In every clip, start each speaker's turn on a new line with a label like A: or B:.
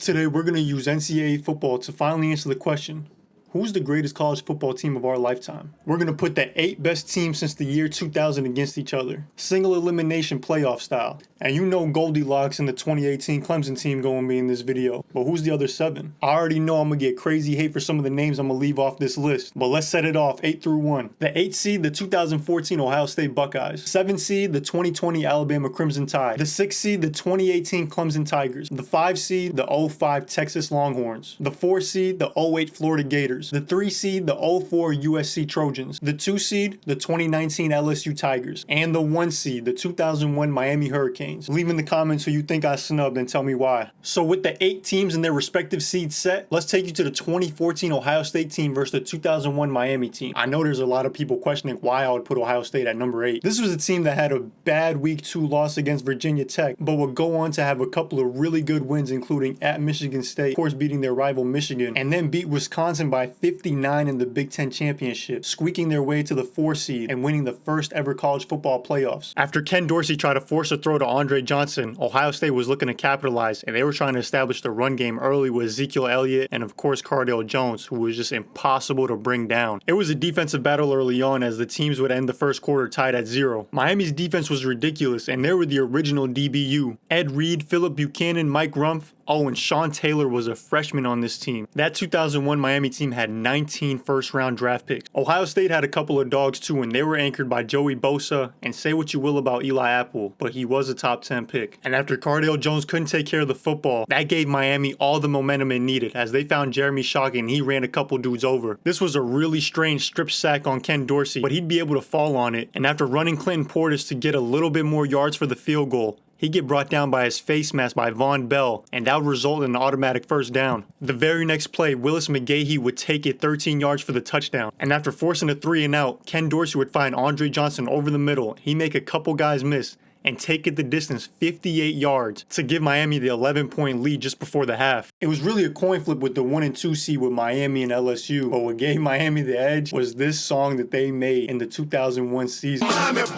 A: Today we're going to use NCAA football to finally answer the question, who's the greatest college football team of our lifetime? We're going to put the 8 best teams since the year 2000 against each other, single elimination playoff style. And you know Goldilocks and the 2018 Clemson team going to be in this video, but who's the other 7? I already know I'm going to get crazy hate for some of the names I'm going to leave off this list, but let's set it off 8 through 1. The 8 seed, the 2014 Ohio State Buckeyes. 7 seed, the 2020 Alabama Crimson Tide. The 6 seed, the 2018 Clemson Tigers. The 5 seed, the 05 Texas Longhorns. The 4 seed, the 08 Florida Gators. The 3 seed, the 04 USC Trojans. The 2 seed, the 2019 LSU Tigers. And the 1 seed, the 2001 Miami Hurricanes. Leave in the comments who you think I snubbed and tell me why. So with the 8 teams and their respective seeds set, let's take you to the 2014 Ohio State team versus the 2001 Miami team. I know there's a lot of people questioning why I would put Ohio State at number 8. This was a team that had a bad week 2 loss against Virginia Tech, but would go on to have a couple of really good wins, including at Michigan State, of course beating their rival Michigan, and then beat Wisconsin by 59 in the Big Ten Championship, squeaking their way to the 4 seed and winning the first ever college football playoffs. After Ken Dorsey tried to force a throw to Andre Johnson, Ohio State was looking to capitalize, and they were trying to establish the run game early with Ezekiel Elliott and of course Cardale Jones, who was just impossible to bring down. It was a defensive battle early on as the teams would end the first quarter tied at 0. Miami's defense was ridiculous, and they were the original DBU. Ed Reed, Philip Buchanan, Mike Rumph, and Sean Taylor was a freshman on this team. That 2001 Miami team had 19 first-round draft picks. Ohio State had a couple of dogs too, and they were anchored by Joey Bosa, and say what you will about Eli Apple, but he was a top 10 pick. And after Cardale Jones couldn't take care of the football, that gave Miami all the momentum it needed as they found Jeremy Shockey and he ran a couple dudes over. This was a really strange strip sack on Ken Dorsey, but he'd be able to fall on it, and after running Clinton Portis to get a little bit more yards for the field goal, he'd get brought down by his face mask by Von Bell, and that would result in an automatic first down. The very next play, Willis McGahee would take it 13 yards for the touchdown. And after forcing a 3 and out, Ken Dorsey would find Andre Johnson over the middle. He'd make a couple guys miss and take it the distance 58 yards to give Miami the 11-point lead just before the half. It was really a coin flip with the 1 and 2 seed with Miami and LSU, but what gave Miami the edge was this song that they made in the 2001 season. Miami boys,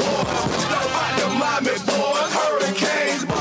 A: Miami boys, Hurricanes, no,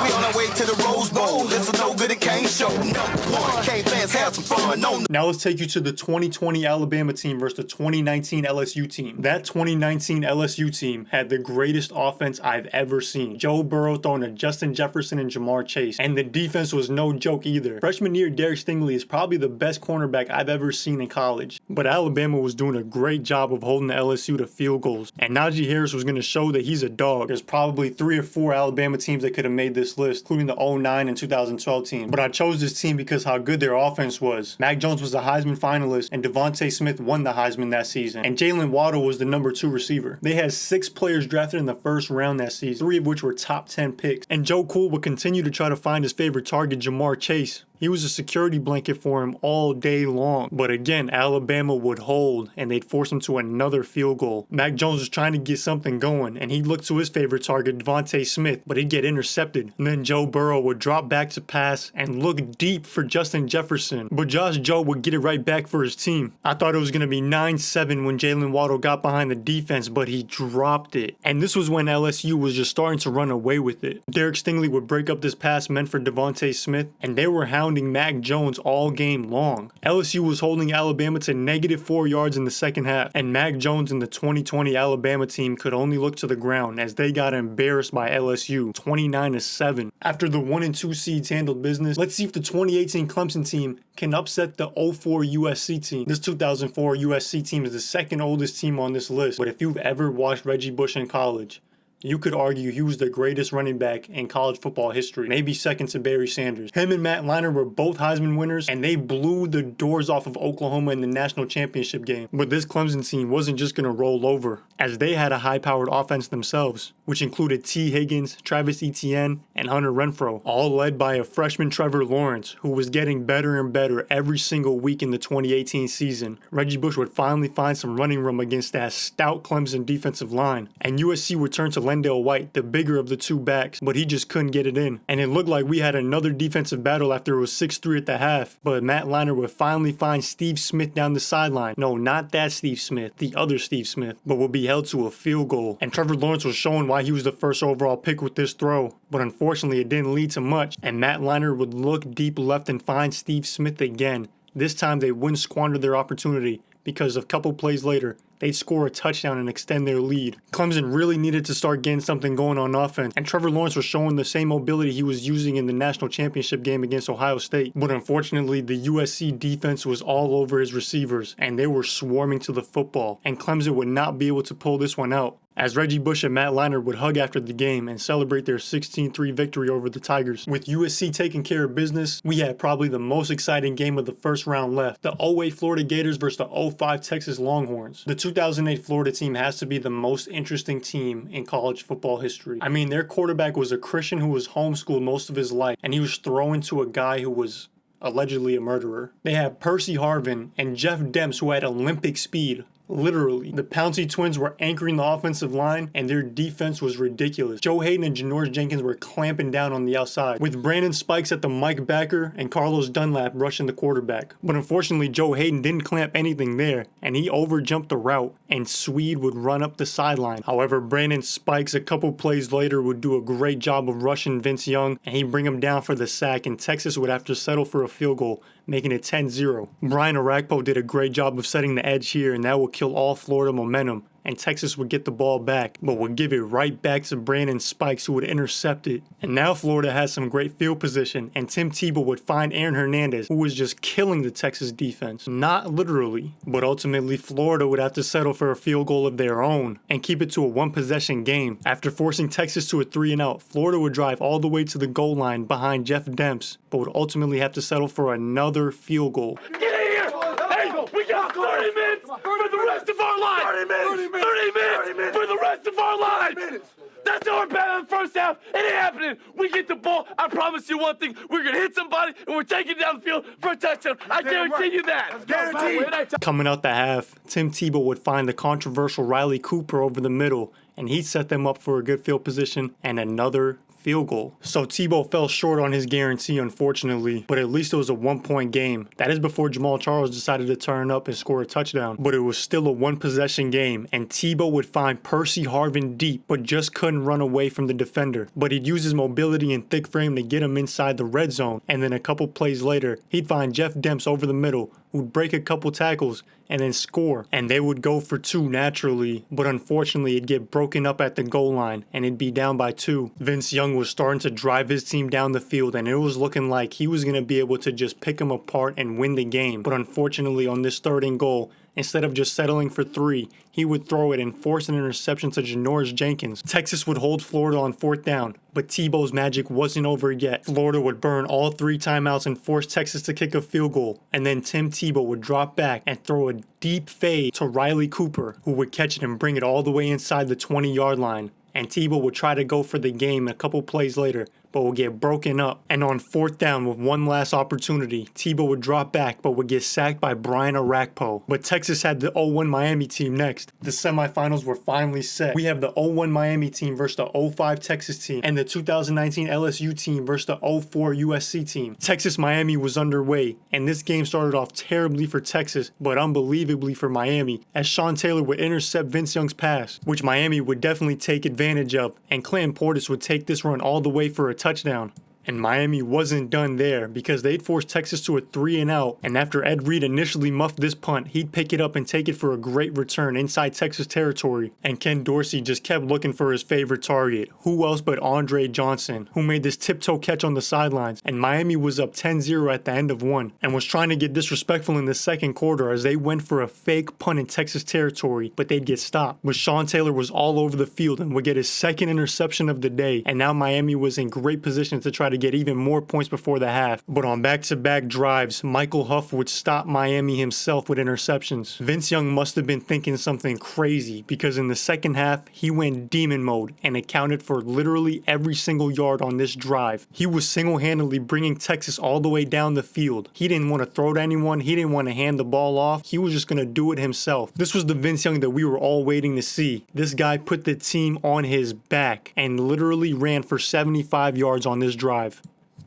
A: we on our way to the Rose Bowl. This is no good, it can't show. No one, can't fans have some fun. No. Now let's take you to the 2020 Alabama team versus the 2019 LSU team. That 2019 LSU team had the greatest offense I've ever seen. Joe Burrow throwing to Justin Jefferson and Jamar Chase, and the defense was no joke either. Freshman year Derek Stingley is probably the best cornerback I've ever seen in college, but Alabama was doing a great job of holding the LSU to field goals, and Najee Harris was going to show that he's a dog. There's probably 3 or 4 Alabama teams that could have made this list, including the 09 and 2012 team, but I chose this team because how good their offense was. Mac Jones was a Heisman finalist, and Devontae Smith won the Heisman that season, and Jalen Waddle was the number 2 receiver. They had 6 players drafted in the first round that season, 3 of which were top 10 picks, and Joe Cool would continue to try to find his favorite target, Jamar Chase. He was a security blanket for him all day long. But again, Alabama would hold, and they'd force him to another field goal. Mac Jones was trying to get something going, and he'd look to his favorite target, Devontae Smith, but he'd get intercepted. And then Joe Burrow would drop back to pass and look deep for Justin Jefferson, but Josh Joe would get it right back for his team. I thought it was going to be 9-7 when Jalen Waddle got behind the defense, but he dropped it. And this was when LSU was just starting to run away with it. Derek Stingley would break up this pass meant for Devontae Smith, and they were hounding Mac Jones all game long. LSU was holding Alabama to -4 yards in the second half, and Mac Jones and the 2020 Alabama team could only look to the ground as they got embarrassed by LSU 29-7. After the 1 and 2 seeds handled business, let's see if the 2018 Clemson team can upset the 04 USC team. This 2004 USC team is the second oldest team on this list, but if you've ever watched Reggie Bush in college, you could argue he was the greatest running back in college football history, maybe second to Barry Sanders. Him and Matt Leinart were both Heisman winners, and they blew the doors off of Oklahoma in the national championship game. But this Clemson team wasn't just going to roll over, as they had a high-powered offense themselves, which included T. Higgins, Travis Etienne, and Hunter Renfrow, all led by a freshman Trevor Lawrence, who was getting better and better every single week in the 2018 season. Reggie Bush would finally find some running room against that stout Clemson defensive line, and USC would turn to LenDale White, the bigger of the two backs, but he just couldn't get it in. And it looked like we had another defensive battle after it was 6-3 at the half, but Matt Leinart would finally find Steve Smith down the sideline. No, not that Steve Smith, the other Steve Smith, but would be held to a field goal. And Trevor Lawrence was showing why he was the first overall pick with this throw, but unfortunately it didn't lead to much, and Matt Leinart would look deep left and find Steve Smith again. This time they wouldn't squander their opportunity, because a couple plays later, they'd score a touchdown and extend their lead. Clemson really needed to start getting something going on offense, and Trevor Lawrence was showing the same mobility he was using in the national championship game against Ohio State. But unfortunately, the USC defense was all over his receivers, and they were swarming to the football, and Clemson would not be able to pull this one out, as Reggie Bush and Matt Leinart would hug after the game and celebrate their 16-3 victory over the Tigers. With USC taking care of business, we had probably the most exciting game of the first round left, the 08 Florida Gators versus the 05 Texas Longhorns. The 2008 Florida team has to be the most interesting team in college football history. I mean, their quarterback was a Christian who was homeschooled most of his life, and he was throwing to a guy who was allegedly a murderer. They had Percy Harvin and Jeff Demps, who had Olympic speed. Literally. The Pouncey twins were anchoring the offensive line, and their defense was ridiculous. Joe Hayden and Janoris Jenkins were clamping down on the outside, with Brandon Spikes at the Mike backer and Carlos Dunlap rushing the quarterback. But unfortunately, Joe Hayden didn't clamp anything there, and he overjumped the route, and Swede would run up the sideline. However, Brandon Spikes a couple plays later would do a great job of rushing Vince Young, and he'd bring him down for the sack, and Texas would have to settle for a field goal, making it 10-0. Brian Orakpo did a great job of setting the edge here, and that would kill all Florida momentum, and Texas would get the ball back, but would give it right back to Brandon Spikes, who would intercept it. And now Florida has some great field position, and Tim Tebow would find Aaron Hernandez, who was just killing the Texas defense. Not literally, but ultimately Florida would have to settle for a field goal of their own and keep it to a one-possession game. After forcing Texas to a 3-and-out, Florida would drive all the way to the goal line behind Jeff Demps, but would ultimately have to settle for another field goal.
B: Get in here! Hey, we got 30 minutes for the rest of our lives! 30 minutes for the rest of our lives! That's how we're bad in the first half. It ain't happening. We get the ball. I promise you one thing. We're going to hit somebody, and we're taking it down the field for a touchdown. I guarantee you that. Guaranteed.
A: Coming out the half, Tim Tebow would find the controversial Riley Cooper over the middle, and he'd set them up for a good field position and another field goal. So Tebow fell short on his guarantee, unfortunately, but at least it was a 1-point game. That is before Jamal Charles decided to turn up and score a touchdown, but it was still a one-possession game, and Tebow would find Percy Harvin deep, but just couldn't run away from the defender. But he'd use his mobility and thick frame to get him inside the red zone, and then a couple plays later, he'd find Jeff Demps over the middle, who'd break a couple tackles and then score, and they would go for 2 naturally, but unfortunately it'd get broken up at the goal line and it'd be down by 2. Vince Young was starting to drive his team down the field, and it was looking like he was going to be able to just pick them apart and win the game, but unfortunately on this 3rd and goal, instead of just settling for 3, he would throw it and force an interception to Janoris Jenkins. Texas would hold Florida on 4th down, but Tebow's magic wasn't over yet. Florida would burn all 3 timeouts and force Texas to kick a field goal, and then Tim Tebow would drop back and throw a deep fade to Riley Cooper, who would catch it and bring it all the way inside the 20-yard line. And Tebow would try to go for the game a couple plays later, but would get broken up. And on 4th down with one last opportunity, Tebow would drop back but would get sacked by Brian Orakpo. But Texas had the 0-1 Miami team next. The semifinals were finally set. We have the 0-1 Miami team versus the 0-5 Texas team, and the 2019 LSU team versus the 0-4 USC team. Texas-Miami was underway, and this game started off terribly for Texas, but unbelievably for Miami, as Sean Taylor would intercept Vince Young's pass, which Miami would definitely take advantage of, and Clinton Portis would take this run all the way for a touchdown. And Miami wasn't done there, because they'd force Texas to a 3-and-out, and after Ed Reed initially muffed this punt, he'd pick it up and take it for a great return inside Texas territory, and Ken Dorsey just kept looking for his favorite target. Who else but Andre Johnson, who made this tiptoe catch on the sidelines, and Miami was up 10-0 at the end of 1, and was trying to get disrespectful in the second quarter as they went for a fake punt in Texas territory, but they'd get stopped. But Sean Taylor was all over the field and would get his 2nd interception of the day, and now Miami was in great position to try to get even more points before the half. But on back-to-back drives, Michael Huff would stop Miami himself with interceptions. Vince Young must have been thinking something crazy, because in the second half, he went demon mode and accounted for literally every single yard on this drive. He was single-handedly bringing Texas all the way down the field. He didn't want to throw to anyone. He didn't want to hand the ball off. He was just going to do it himself. This was the Vince Young that we were all waiting to see. This guy put the team on his back and literally ran for 75 yards on this drive.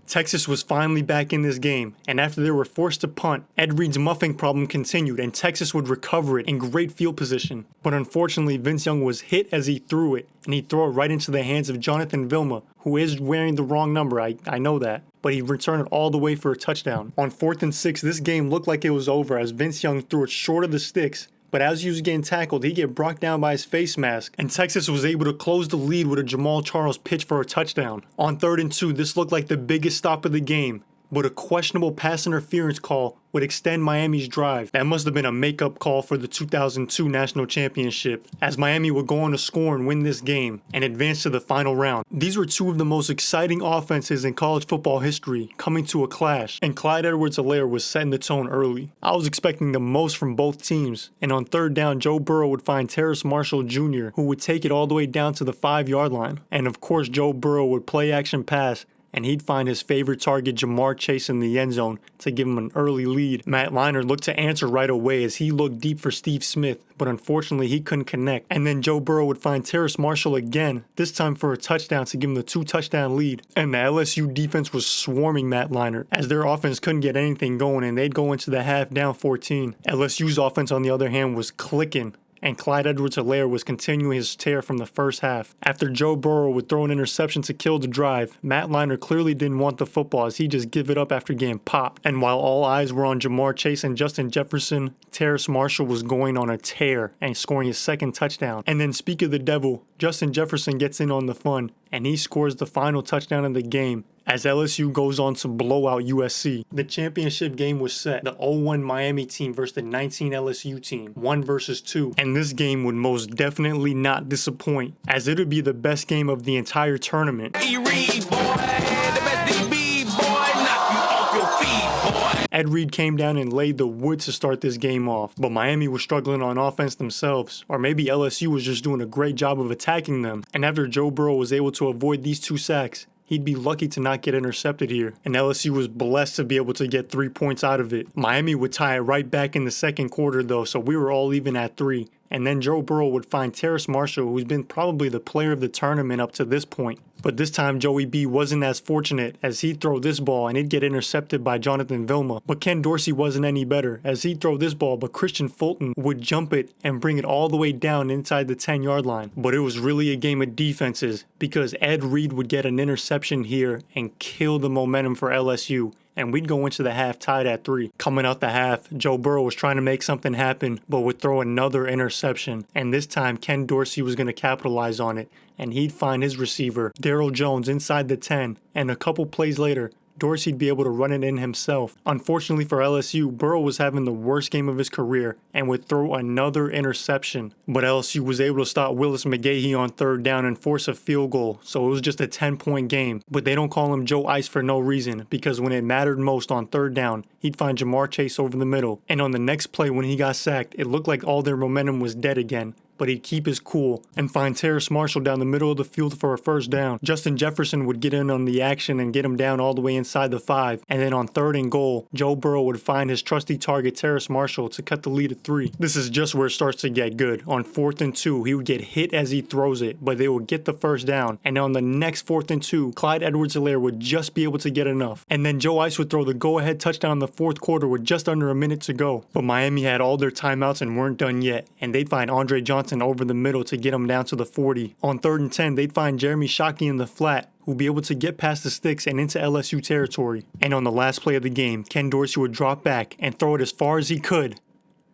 A: Texas was finally back in this game, and after they were forced to punt, Ed Reed's muffing problem continued and Texas would recover it in great field position. But unfortunately, Vince Young was hit as he threw it, and he threw it right into the hands of Jonathan Vilma, who is wearing the wrong number, I know that. But he returned it all the way for a touchdown. On 4th and 6, this game looked like it was over as Vince Young threw it short of the sticks. But as he was getting tackled, he get brought down by his face mask, and Texas was able to close the lead with a Jamal Charles pitch for a touchdown. On 3rd and 2, this looked like the biggest stop of the game, but a questionable pass interference call would extend Miami's drive. That must have been a makeup call for the 2002 National Championship, as Miami would go on to score and win this game and advance to the final round. These were two of the most exciting offenses in college football history coming to a clash, and Clyde Edwards-Helaire was setting the tone early. I was expecting the most from both teams, and on 3rd down, Joe Burrow would find Terrace Marshall Jr., who would take it all the way down to the 5-yard line. And of course, Joe Burrow would play action pass, and he'd find his favorite target, Jamar Chase, in the end zone to give him an early lead. Matt Leinart looked to answer right away as he looked deep for Steve Smith, but unfortunately he couldn't connect. And then Joe Burrow would find Terrace Marshall again, this time for a touchdown to give him the 2-touchdown lead. And the LSU defense was swarming Matt Leinart, as their offense couldn't get anything going and they'd go into the half down 14. LSU's offense, on the other hand, was clicking, and Clyde Edwards-Helaire was continuing his tear from the first half. After Joe Burrow would throw an interception to kill the drive, Matt Leinart clearly didn't want the football as he just gave it up after getting popped. And while all eyes were on Jamar Chase and Justin Jefferson, Terrace Marshall was going on a tear and scoring his second touchdown. And then speak of the devil, Justin Jefferson gets in on the fun, and he scores the final touchdown of the game as LSU goes on to blow out USC. The championship game was set. The 0-1 Miami team versus the 19 LSU team, 1 versus 2. And this game would most definitely not disappoint, as it would be the best game of the entire tournament. Ed Reed came down and laid the wood to start this game off, but Miami was struggling on offense themselves, or maybe LSU was just doing a great job of attacking them. And after Joe Burrow was able to avoid these 2 sacks, he'd be lucky to not get intercepted here, and LSU was blessed to be able to get 3 points out of it. Miami would tie it right back in the second quarter though, so we were all even at 3. And then Joe Burrow would find Terrace Marshall, who's been probably the player of the tournament up to this point. But this time, Joey B wasn't as fortunate, as he'd throw this ball and it'd get intercepted by Jonathan Vilma. But Ken Dorsey wasn't any better, as he'd throw this ball, but Christian Fulton would jump it and bring it all the way down inside the 10-yard line. But it was really a game of defenses, because Ed Reed would get an interception here and kill the momentum for LSU. And we'd go into the half tied at 3. Coming out the half, Joe Burrow was trying to make something happen, but would throw another interception. And this time, Ken Dorsey was going to capitalize on it, and he'd find his receiver, Daryl Jones, inside the 10. And a couple plays later, Dorsey'd be able to run it in himself. Unfortunately for LSU, Burrow was having the worst game of his career and would throw another interception. But LSU was able to stop Willis McGahee on 3rd down and force a field goal, so it was just a 10-point game. But they don't call him Joe Ice for no reason, because when it mattered most on 3rd down, he'd find Jamar Chase over the middle. And on the next play when he got sacked, it looked like all their momentum was dead again. But he'd keep his cool and find Terrace Marshall down the middle of the field for a 1st down. Justin Jefferson would get in on the action and get him down all the way inside the 5. And then on 3rd and goal, Joe Burrow would find his trusty target Terrace Marshall to cut the lead to 3. This is just where it starts to get good. On 4th and 2, he would get hit as he throws it, but they would get the 1st down. And on the next 4th and 2, Clyde Edwards-Helaire would just be able to get enough. And then Joe Ice would throw the go-ahead touchdown in the 4th quarter with just under a minute to go. But Miami had all their timeouts and weren't done yet, and they'd find Andre Johnson over the middle to get him down to the 40. On 3rd and 10, they'd find Jeremy Shockey in the flat, who'd be able to get past the sticks and into LSU territory. And on the last play of the game, Ken Dorsey would drop back and throw it as far as he could.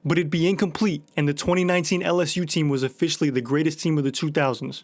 A: But it'd be incomplete, and the 2019 LSU team was officially the greatest team of the 2000s.